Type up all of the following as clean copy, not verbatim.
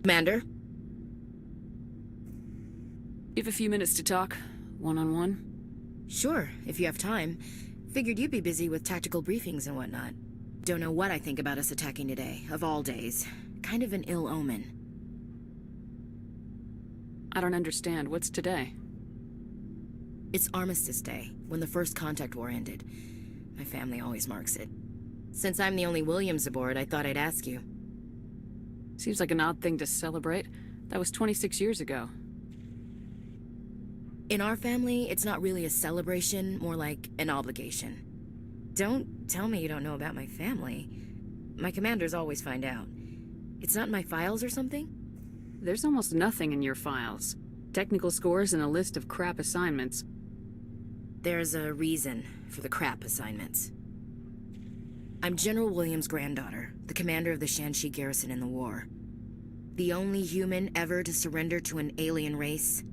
Commander? You have a few minutes to talk, one-on-one? Sure, if you have time. Figured you'd be busy with tactical briefings and whatnot. Don't know what I think about us attacking today, of all days. Kind of an ill omen. I don't understand. What's today? It's Armistice Day, when the First Contact War ended. My family always marks it. Since I'm the only Williams aboard, I thought I'd ask you. Seems like an odd thing to celebrate. That was 26 years ago. In our family, it's not really a celebration, more like an obligation. Don't tell me you don't know about my family. My commanders always find out. It's not in my files or something? There's almost nothing in your files. Technical scores and a list of crap assignments. There's a reason for the crap assignments. I'm General Williams' granddaughter, the commander of the Shanxi garrison in the war. The only human ever to surrender to an alien race.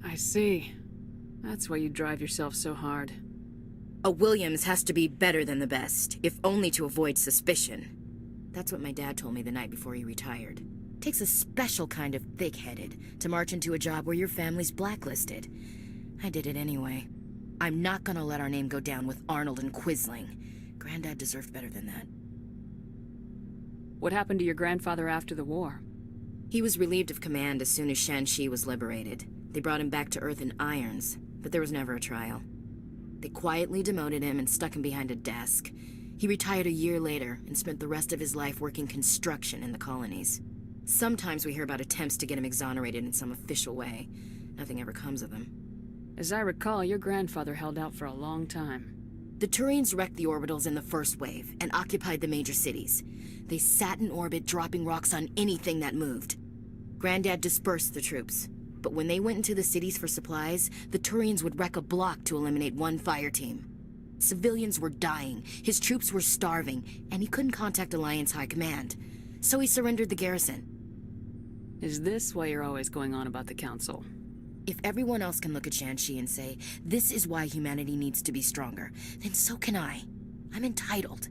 I see. That's why you drive yourself so hard. A Williams has to be better than the best, if only to avoid suspicion. That's what my dad told me the night before he retired. Takes a special kind of thick-headed to march into a job where your family's blacklisted. I did it anyway. I'm not gonna let our name go down with Arnold and Quisling. Granddad deserved better than that. What happened to your grandfather after the war? He was relieved of command as soon as Shanxi was liberated. They brought him back to Earth in irons, but there was never a trial. They quietly demoted him and stuck him behind a desk. He retired a year later and spent the rest of his life working construction in the colonies. Sometimes we hear about attempts to get him exonerated in some official way. Nothing ever comes of them. As I recall, your grandfather held out for a long time. The Turians wrecked the orbitals in the first wave and occupied the major cities. They sat in orbit, dropping rocks on anything that moved. Granddad dispersed the troops, but when they went into the cities for supplies, the Turians would wreck a block to eliminate one fire team. Civilians were dying, his troops were starving, and he couldn't contact Alliance High Command. So he surrendered the garrison. Is this why you're always going on about the Council? If everyone else can look at Shanxi and say, this is why humanity needs to be stronger, then so can I. I'm entitled.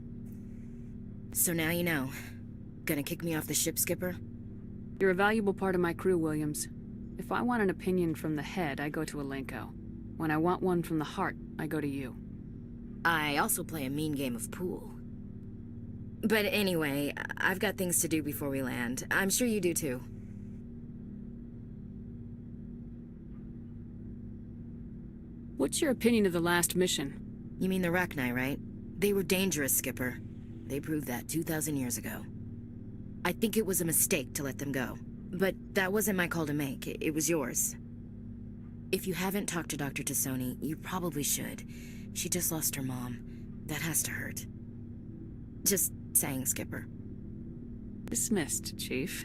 So now you know. Gonna kick me off the ship, Skipper? You're a valuable part of my crew, Williams. If I want an opinion from the head, I go to Alenko. When I want one from the heart, I go to you. I also play a mean game of pool. But anyway, I've got things to do before we land. I'm sure you do too. What's your opinion of the last mission? You mean the Rachni, right? They were dangerous, Skipper. They proved that 2,000 years ago. I think it was a mistake to let them go. But that wasn't my call to make. It was yours. If you haven't talked to Dr. Tassoni, you probably should. She just lost her mom. That has to hurt. Just saying, Skipper. Dismissed, Chief.